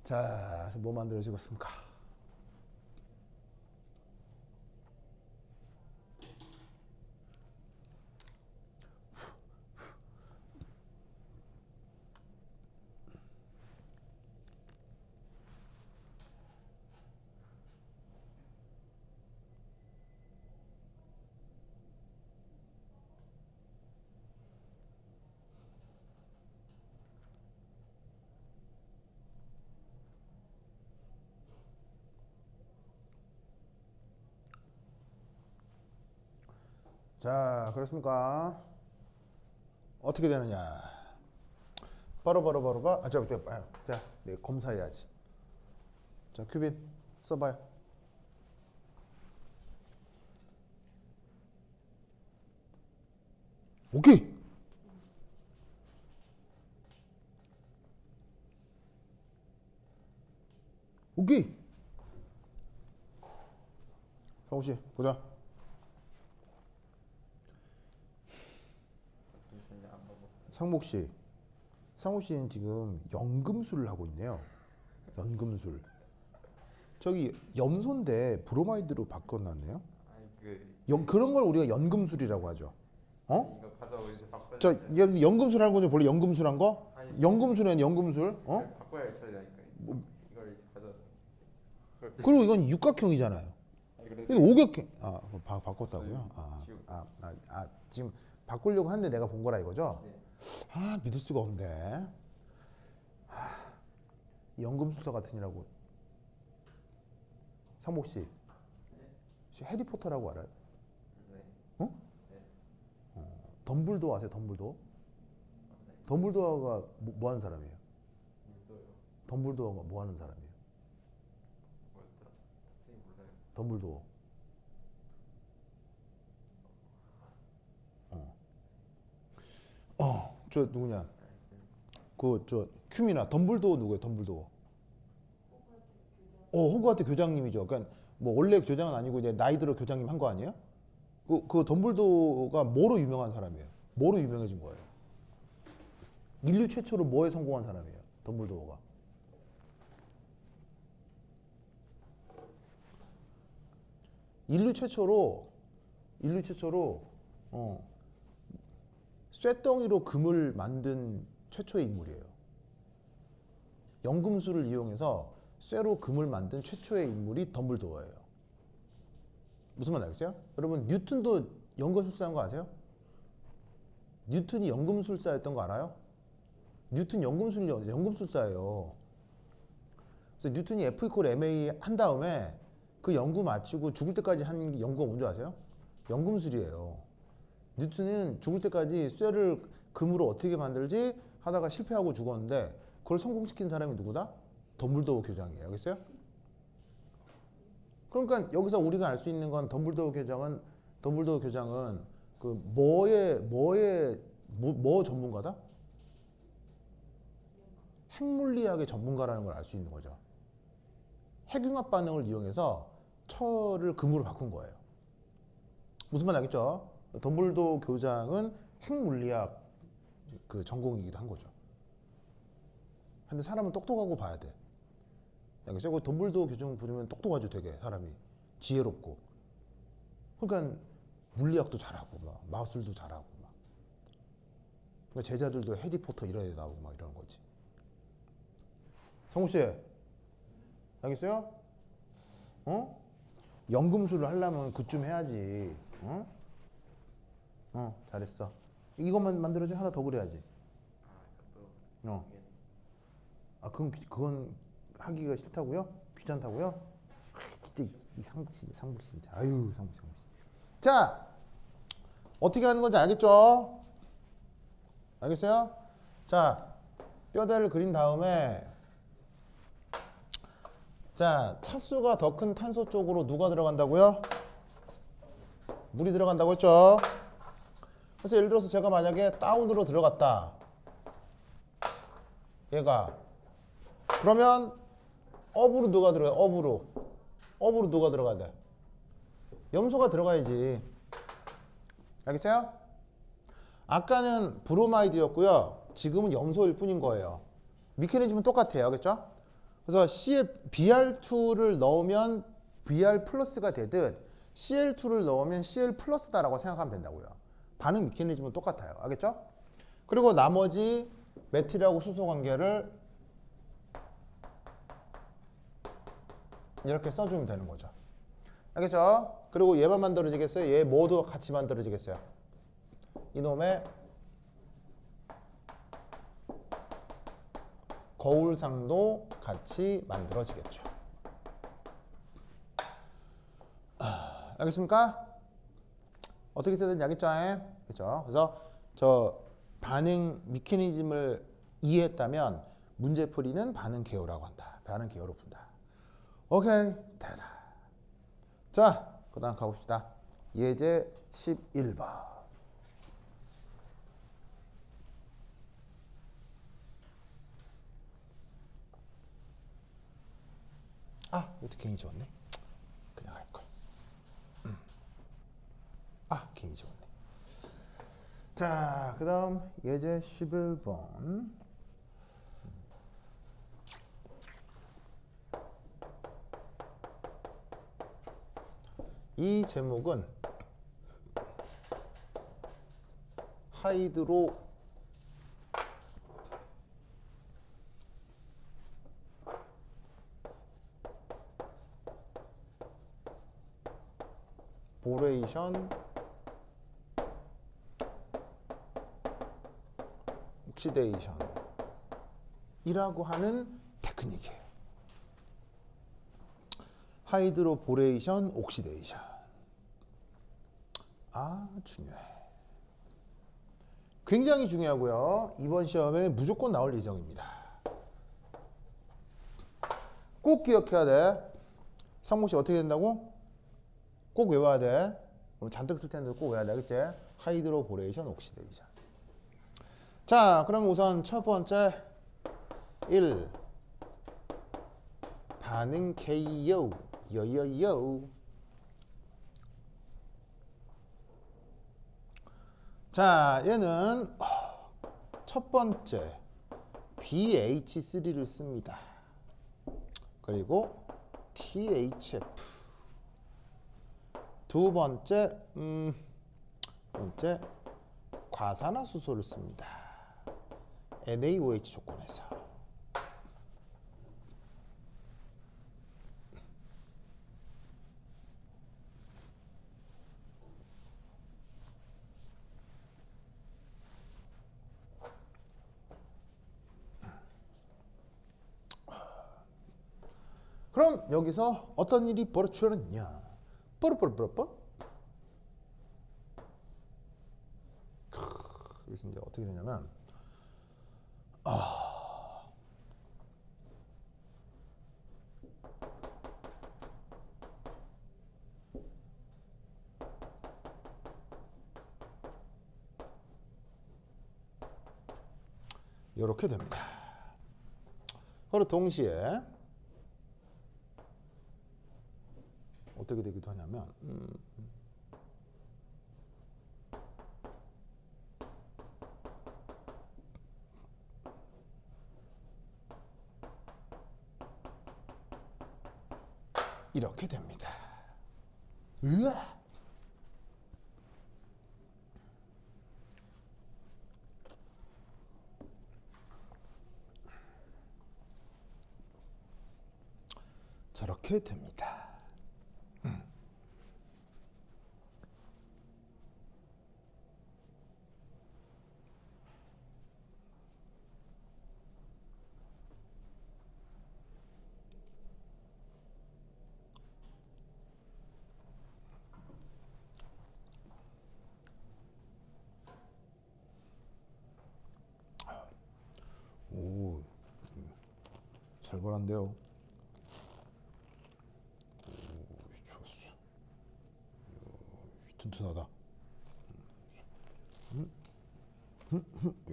S1: 자, 뭐 만들어지겠습니까? 자, 그렇습니까? 어떻게 되느냐? 바로. 자, 네, 검사해야지. 자, 큐빈 써봐요. 오케이. 성우 씨, 보자.
S3: 잠시만요, 안 봐봤어요.
S1: 상목 씨는 지금 연금술을 하고 있네요. 연금술. 저기 염소인데 브로마이드로 바꿔놨네요.
S3: 아니
S1: 그런 걸 우리가 연금술이라고 하죠. 어?
S3: 이거 가져오고 이제 바꿔야
S1: 저
S3: 돼.
S1: 이게 연금술하는 거죠. 원래 연금술한 거?
S3: 아니,
S1: 연금술은 연금술. 어?
S3: 바꿔야 할 차례라니까. 이걸 이제 가져왔어.
S1: 그리고 이건 육각형이잖아요.
S3: 아니, 그래서
S1: 근데 오격형. 아, 바꿨다고요?
S3: 지우고.
S1: 지금 바꾸려고 하는데 내가 본 거라 이거죠?
S3: 네.
S1: 아, 믿을 수가 없네. 연금술사 같으니라고. 상복 씨, 혹시 해리포터라고 알아요?
S3: 네.
S1: 어?
S3: 네.
S1: 덤블도어 아세요? 덤블도어?
S3: 네.
S1: 덤블도어가 뭐 하는 사람이에요?
S3: 물도요.
S1: 덤블도어가 뭐 하는 사람이에요?
S3: 뭐였더라? 선생님 몰라요.
S1: 덤블도어. 저 누구냐? 그 저 큐미나 덤블도어 누구예요? 덤블도어. 호그와트 교장님이죠. 그러니까 뭐 원래 교장은 아니고 이제 나이 들어 교장님 한 거 아니에요? 그 덤블도어가 뭐로 유명한 사람이에요? 뭐로 유명해진 거예요? 인류 최초로 뭐에 성공한 사람이에요? 덤블도어가. 인류 최초로 쇠덩이로 금을 만든 최초의 인물이에요. 연금술을 이용해서 쇠로 금을 만든 최초의 인물이 덤블도어예요. 무슨 말 알겠어요? 여러분 뉴턴도 연금술사인 거 아세요? 뉴턴이 연금술사였던 거 알아요? 뉴턴 연금술사예요. 그래서 뉴턴이 F 이퀄 ma 한 다음에 그 연구 마치고 죽을 때까지 한 연구가 뭔지 아세요? 연금술이에요. 뉴턴은 죽을 때까지 쇠를 금으로 어떻게 만들지 하다가 실패하고 죽었는데 그걸 성공시킨 사람이 누구다? 덤블도어 교장이에요. 알겠어요? 그러니까 여기서 우리가 알 수 있는 건 덤블도어 교장은 그 뭐 전문가다? 핵물리학의 전문가라는 걸 알 수 있는 거죠. 핵융합 반응을 이용해서 철을 금으로 바꾼 거예요. 무슨 말 알겠죠? 덤블도어 교장은 핵물리학 그 전공이기도 한 거죠. 근데 사람은 똑똑하고 봐야 돼. 알겠어요? 그 덤블도어 교장 보면 똑똑하죠, 되게 사람이 지혜롭고. 그러니까 물리학도 잘하고 막 마술도 잘하고 막. 그러니까 제자들도 해리포터 이런 애 나오고 막 이러는 거지. 성우 씨, 알겠어요? 연금술을 하려면 그쯤 해야지. 잘했어. 이것만 만들어줘. 하나 더 그려야지.
S3: 또
S1: 그건 하기가 싫다고요? 귀찮다고요? 진짜 이 상북 진짜. 아유, 상북. 자, 어떻게 하는 건지 알겠죠? 알겠어요? 자, 뼈대를 그린 다음에 자, 차수가 더 큰 탄소 쪽으로 누가 들어간다고요? 물이 들어간다고 했죠? 그래서 예를 들어서 제가 만약에 다운으로 들어갔다. 얘가. 그러면 업으로 누가 들어가요? 업으로 누가 들어가야 돼? 염소가 들어가야지. 알겠어요? 아까는 브로마이드였고요. 지금은 염소일 뿐인 거예요. 미케니즘은 똑같아요. 알겠죠? 그래서 C에 Br2를 넣으면 Br 플러스가 되듯 Cl2를 넣으면 Cl 플러스다라고 생각하면 된다고요. 반응 미케니즘은 똑같아요. 알겠죠? 그리고 나머지 메틸하고 수소 관계를 이렇게 써주면 되는 거죠. 알겠죠? 그리고 얘만 만들어지겠어요? 얘 모두 같이 만들어지겠어요? 이놈의 거울상도 같이 만들어지겠죠. 알겠습니까? 어떻게 쓰든지 알겠죠? 그렇죠? 그래서 저 반응 미케니즘을 이해했다면 문제풀이는 반응 개요라고 한다. 반응 개요로 푼다. 오케이, 됐다. 자, 그 다음 가봅시다. 예제 11번. 이것도 괜히 지웠네. 그냥 할걸. 괜히 지웠네. 자, 그 다음 예제 11번. 이 제목은 하이드로 보레이션 옥시데이션 이라고 하는 테크닉이에요. 하이드로보레이션 옥시데이션. 중요해. 굉장히 중요하고요. 이번 시험에 무조건 나올 예정입니다. 꼭 기억해야 돼. 상모시 어떻게 된다고? 꼭 외워야 돼. 잔뜩 쓸 텐데 꼭 외워야 돼. 그치? 하이드로보레이션 옥시데이션. 자, 그럼 우선 첫 번째 1. 반응 K요. 여여여. 자, 얘는 첫 번째 BH3를 씁니다. 그리고 THF. 두 번째 과산화수소를 씁니다. NaOH 조건에서. 그럼 여기서 어떤 일이 벌어지느냐? 뽀르뽀르뽀르뽀. 여기서 이제 어떻게 되냐면 이렇게 됩니다. 그리고 동시에 어떻게 되기도 하냐면 이렇게 됩니다. 으아! 저렇게 됩니다. 오, 살벌한데요. 오, 좋았어. 튼튼하다.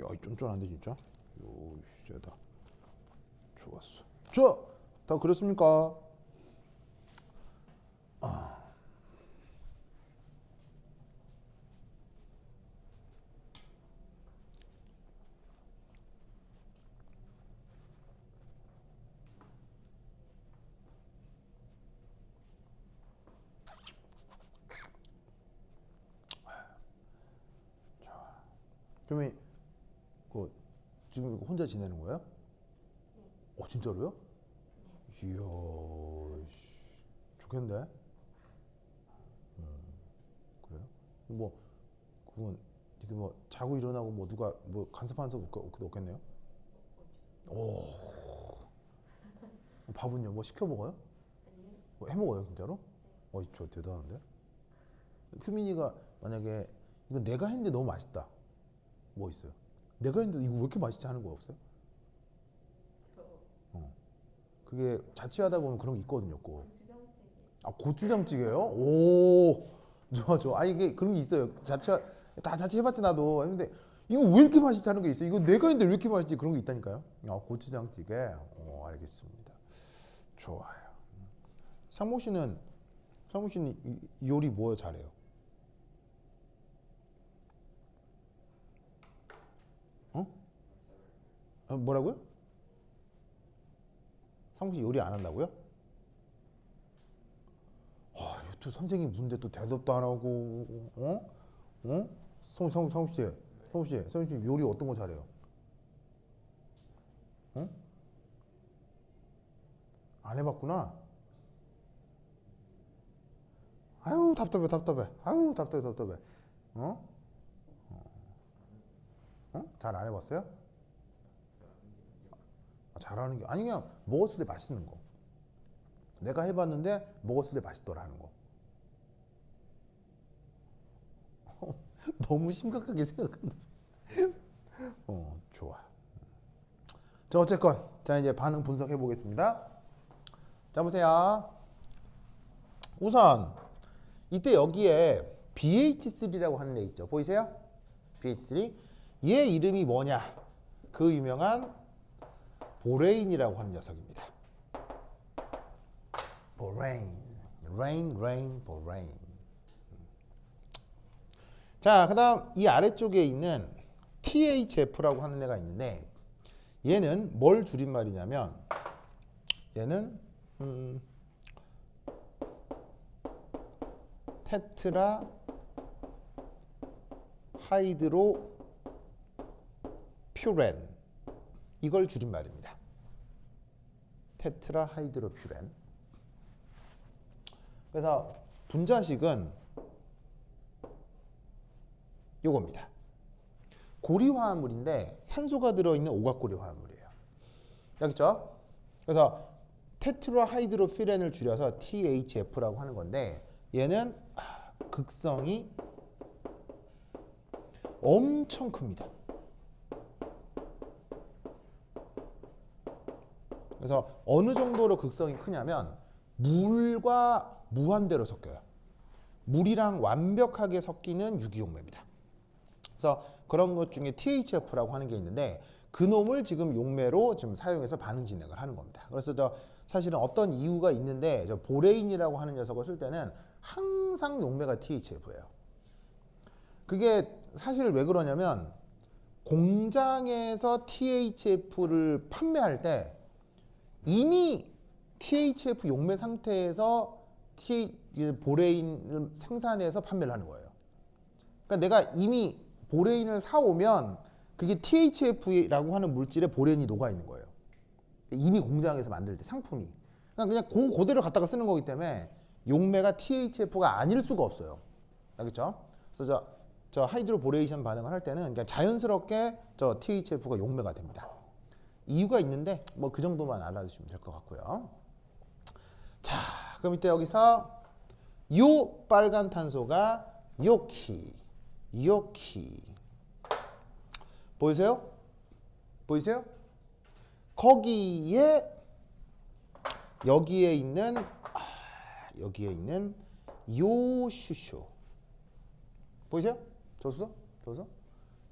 S1: 야, 쫀쫀한데 진짜. 요, 세다. 좋았어. 자, 다 그렸습니까? 그러면 지금 이거 혼자 지내는 거예요? 진짜로요? 이야, 좋겠는데? 그래요? 그건 이게 자고 일어나고 누가 간섭하는 사 없겠네요? 오, 밥은요? 시켜 먹어요?
S2: 아니요.
S1: 해 먹어요, 진짜로? 저 대단한데? 규민이가 만약에 이거 내가 했는데 너무 맛있다. 뭐 있어요? 내가 했는데 이거 왜 이렇게 맛있지 하는 거 없어요? 그게 자취하다 보면 그런 게 있거든요, 꼭.
S2: 고추장찌개.
S1: 고추장찌개요? 오, 좋아, 좋아. 이게 그런 게 있어요. 자취해봤지, 나도. 했는데, 이거 왜 이렇게 맛있지 하는 게 있어요. 이거 내가 했는데 왜 이렇게 맛있지? 그런 게 있다니까요. 고추장찌개. 알겠습니다. 좋아요. 상모 씨는 요리 뭐 잘해요? 뭐라고요? 상무 씨 요리 안 한다고요? 또 선생님 무슨데 또 대답도 안 하고, 상무 씨, 성우 씨 요리 어떤 거 잘해요? 응? 안 해봤구나. 아유 답답해. 아유 답답해. 어? 어? 잘 안 해봤어요? 잘하는 게 아니 그냥 먹었을 때 맛있는 거. 내가 해봤는데 먹었을 때 맛있더라는 거. 너무 심각하게 생각한다. 좋아. 자 어쨌건 자 이제 반응 분석해 보겠습니다. 자 보세요. 우선 이때 여기에 BH3라고 하는 애 있죠. 보이세요? BH3. 얘 이름이 뭐냐? 그 유명한 보레인이라고 하는 녀석입니다. 보레인. 레인, 보레인. 자, 그다음 이 아래쪽에 있는 THF라고 하는 애가 있는데 얘는 뭘 줄임말이냐면 얘는 테트라 하이드로 퓨렌 이걸 줄임말입니다. 테트라 하이드로 퓨렌. 그래서 분자식은 요겁니다. 고리화합물인데 산소가 들어있는 오각고리 화합물이에요. 알겠죠? 그래서 테트라 하이드로 퓨렌을 줄여서 THF라고 하는 건데 얘는 극성이 엄청 큽니다. 그래서 어느 정도로 극성이 크냐면 물과 무한대로 섞여요. 물이랑 완벽하게 섞이는 유기용매입니다. 그래서 그런 것 중에 THF라고 하는 게 있는데 그 놈을 지금 용매로 지금 사용해서 반응 진행을 하는 겁니다. 그래서 사실은 어떤 이유가 있는데 보레인이라고 하는 녀석을 쓸 때는 항상 용매가 THF예요. 그게 사실 왜 그러냐면 공장에서 THF를 판매할 때 이미 THF 용매 상태에서 보레인을 생산해서 판매를 하는 거예요. 그러니까 내가 이미 보레인을 사오면 그게 THF라고 하는 물질에 보레인이 녹아 있는 거예요. 이미 공장에서 만들 때 상품이. 그냥 그대로 갖다가 쓰는 거기 때문에 용매가 THF가 아닐 수가 없어요. 알겠죠? 그래서 저 하이드로보레이션 반응을 할 때는 그냥 자연스럽게 저 THF가 용매가 됩니다. 이유가 있는데 뭐 그 정도만 알아주시면 될 것 같고요. 자, 그럼 이때 여기서 요 빨간 탄소가 요키. 보이세요? 거기에 여기에 있는 요슈쇼 보이세요? 저수?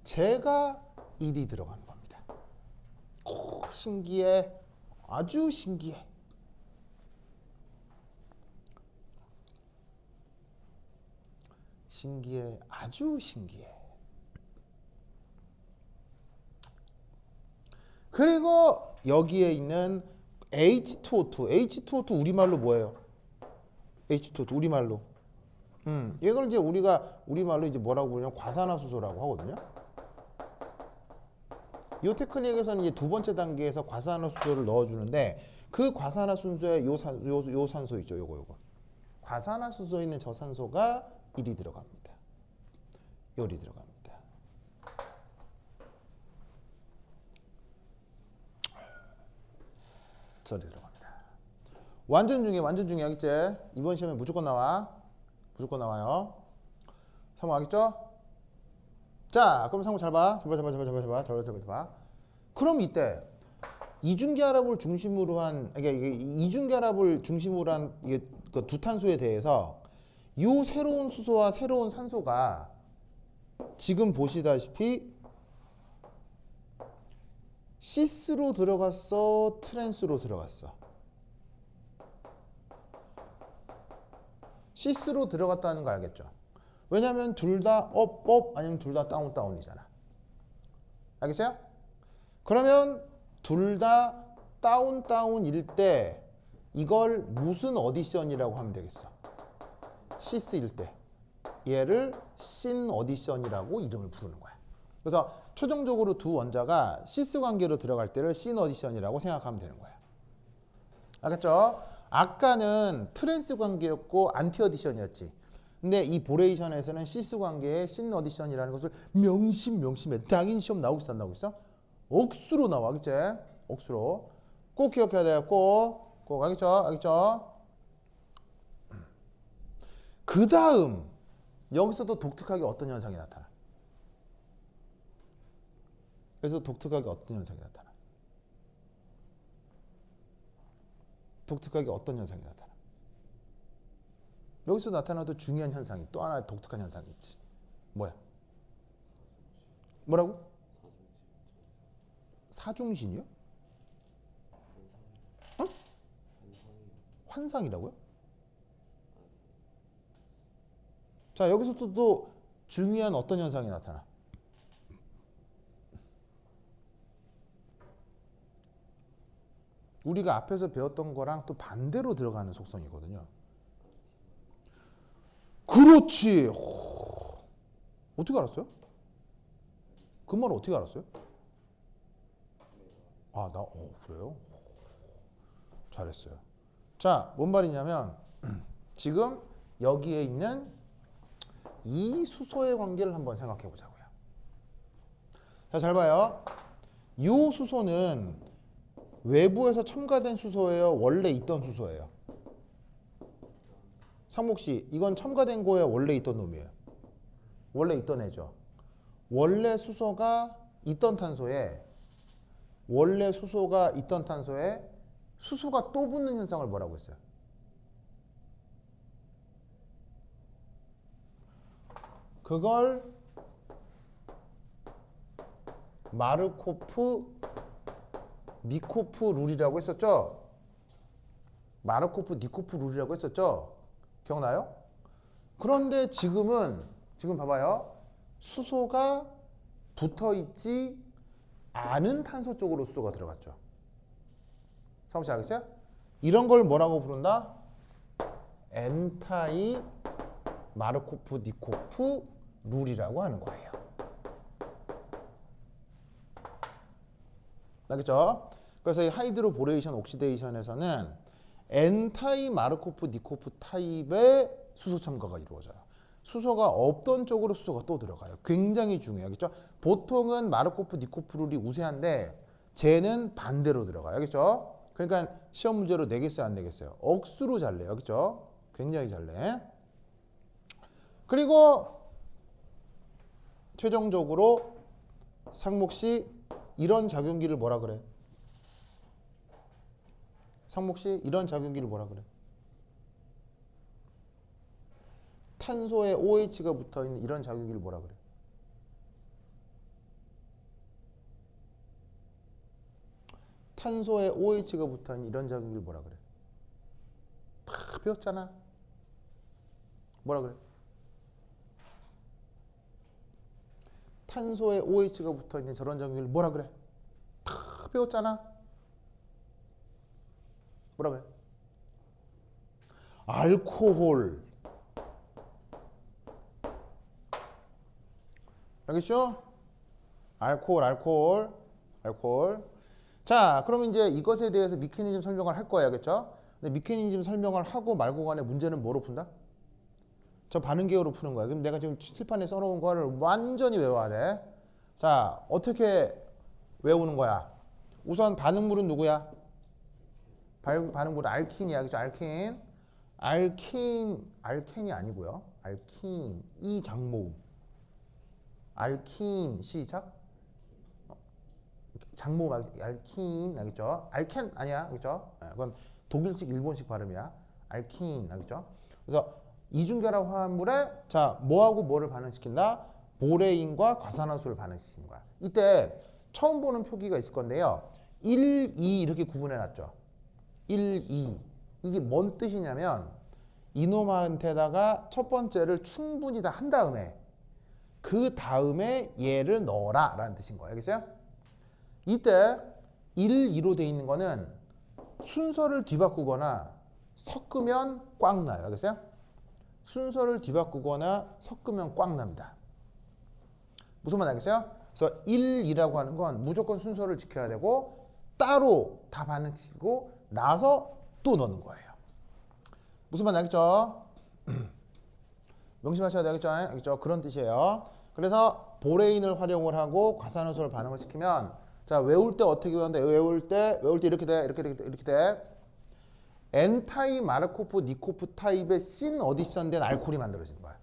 S1: 제가 일이 들어가는 겁니다. 신기해. 아주 신기해. 아주 신기해. 그리고 여기에 있는 H2O2 우리말로 뭐예요? H2O2 우리말로. 이걸 이제 우리가 우리말로 이제 뭐라고 부르냐면 과산화수소라고 하거든요. 이 테크닉에서는 이제 두 번째 단계에서 과산화수소를 넣어주는데 그 과산화수소에 요 산소 있죠, 요거. 과산화수소에 있는 저 산소가 1이 들어갑니다. 열이 들어갑니다. 절이 들어갑니다. 완전 중요해 알겠지? 이번 시험에 무조건 나와요. 상호 알겠죠? 자, 그럼 상호 잘 봐. 그럼 이때 이중결합을 중심으로 한 이게 그 두 탄소에 대해서 이 새로운 수소와 새로운 산소가 지금 보시다시피 시스로 들어갔어, 트랜스로 들어갔어. 시스로 들어갔다는 거 알겠죠? 왜냐면 둘 다 업 아니면 둘 다 다운이잖아. 알겠어요? 그러면 둘 다 다운일 때 이걸 무슨 어디션이라고 하면 되겠어? 시스일 때 얘를 신 어디션이라고 이름을 부르는 거야. 그래서 최종적으로 두 원자가 시스 관계로 들어갈 때를 신 어디션이라고 생각하면 되는 거야. 알겠죠? 아까는 트랜스 관계였고 안티 어디션이었지. 근데 이 보레이션에서는 시스 관계에 신 어디션이라는 것을 명심해. 당연히 시험 나오고 있어 안 나오고 있어? 억수로 나와. 알겠지? 억수로. 꼭 기억해야 돼요. 꼭 알겠죠? 알겠죠? 그 다음 여기서도 독특하게 어떤 현상이 나타나? 그래서 독특하게 어떤 현상이 나타나? 독특하게 어떤 현상이 나타나? 여기서 나타나도 중요한 현상이 또 하나의 독특한 현상이 있지. 뭐야? 뭐라고? 사중신이요? 어? 환상이라고요? 자, 여기서 또 중요한 어떤 현상이 나타나? 우리가 앞에서 배웠던 거랑 또 반대로 들어가는 속성이거든요. 그렇지. 어떻게 알았어요? 그 말을 어떻게 알았어요? 그래요? 잘했어요. 자, 뭔 말이냐면 지금 여기에 있는 이 수소의 관계를 한번 생각해 보자고요. 자, 잘 봐요. 이 수소는 외부에서 첨가된 수소예요? 원래 있던 수소예요? 상목 씨, 이건 첨가된 거예요? 원래 있던 놈이에요? 원래 있던 애죠. 원래 수소가 있던 탄소에 수소가 또 붙는 현상을 뭐라고 했어요? 그걸 마르코프 니코프 룰이라고 했었죠? 마르코프 니코프 룰이라고 했었죠? 기억나요? 그런데 지금 봐봐요. 수소가 붙어 있지 않은 탄소 쪽으로 수소가 들어갔죠. 사무실 알겠어요? 이런 걸 뭐라고 부른다? 엔타이 마르코프 니코프 룰이라고 하는 거예요. 알겠죠? 그래서 이 하이드로보레이션 옥시데이션에서는 엔타이 마르코프 니코프 타입의 수소 첨가가 이루어져요. 수소가 없던 쪽으로 수소가 또 들어가요. 굉장히 중요해요. 알겠죠? 보통은 마르코프 니코프 룰이 우세한데 쟤는 반대로 들어가요. 알겠죠? 그러니까 시험 문제로 내겠어요, 안 내겠어요? 억수로 잘 내요. 알겠죠? 굉장히 잘 내. 그리고 최종적으로 상목씨 이런 작용기를 뭐라 그래? 상목씨 이런 작용기를 뭐라 그래? 탄소에 OH가 붙어있는 이런 작용기를 뭐라 그래? 탄소에 OH가 붙어있는 이런 작용기를 뭐라 그래? 다 배웠잖아. 뭐라 그래? 탄소에 OH가 붙어있는 저런 작용기를 뭐라 그래? 다 배웠잖아. 뭐라 그래? 알코올. 알겠죠? 알코올. 자, 그럼 이제 이것에 대해서 미케니즘 설명을 할 거예요. 알겠죠? 근데 미케니즘 설명을 하고 말고 간에 문제는 뭐로 푼다? 저 반응계열로 푸는 거야. 그럼 내가 지금 칠판에 써놓은 거를 완전히 외워야 돼. 자, 어떻게 외우는 거야? 우선 반응물은 누구야? 반응물은 알킨이야. 그죠? 알킨이 아니고요. 알킨, 이 장모음. 알킨, 시작. 장모음, 알킨, 알겠죠? 알켄 아니야. 그죠? 그건 독일식, 일본식 발음이야. 알킨, 알겠죠? 그래서 이중결합 화합물에 자 뭐하고 뭐를 반응시킨다? 보레인과 과산화수를 반응시키는 거야. 이때 처음 보는 표기가 있을 건데요. 1, 2 이렇게 구분해놨죠. 1, 2 이게 뭔 뜻이냐면 이놈한테다가 첫 번째를 충분히 다 한 다음에 그 다음에 얘를 넣어라 라는 뜻인 거예요. 알겠어요? 이때 1, 2로 돼 있는 거는 순서를 뒤바꾸거나 섞으면 꽉 나요. 알겠어요? 순서를 뒤바꾸거나 섞으면 꽉 납니다. 무슨 말 알겠어요? 그래서 1이라고 하는 건 무조건 순서를 지켜야 되고 따로 다 반응시키고 나서 또 넣는 거예요. 무슨 말인지 알겠죠? 명심하셔야 되겠죠? 알겠죠? 그런 뜻이에요. 그래서 보레인을 활용을 하고 과산화수소를 반응을 시키면 자 외울 때 어떻게 외운다? 외울 때 이렇게 돼 이렇게 돼. N타입 마르코프 니코프 타입의 신 어디션 된 알코올이 만들어지는 거야.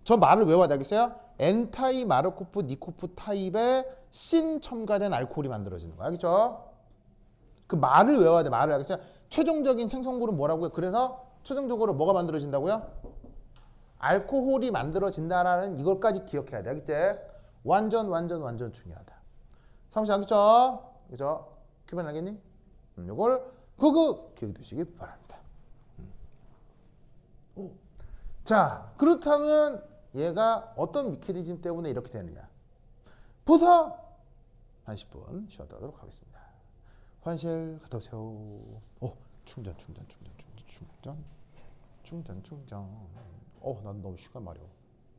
S1: 저 말을 외워야 되겠어요? N타입 마르코프 니코프 타입의 신 첨가된 알코올이 만들어지는 거야. 알겠죠? 그 말을 외워야 돼. 말을 알겠어요? 최종적인 생성물은 뭐라고요? 그래서 최종적으로 뭐가 만들어진다고요? 알코올이 만들어진다라는 이것까지 기억해야 돼. 알겠지? 완전 중요하다. 사무실 알겠죠? 그죠? 큐벤 알겠니? 요걸 그거 기억해 두시기 바랍니다. 자, 그렇다면 얘가 어떤 미케니즘 때문에 이렇게 되느냐? 보사 한 10분 쉬었다 하도록 하겠습니다. 화장실 갔다 오세요. 충전. 난 너무 시간 마려.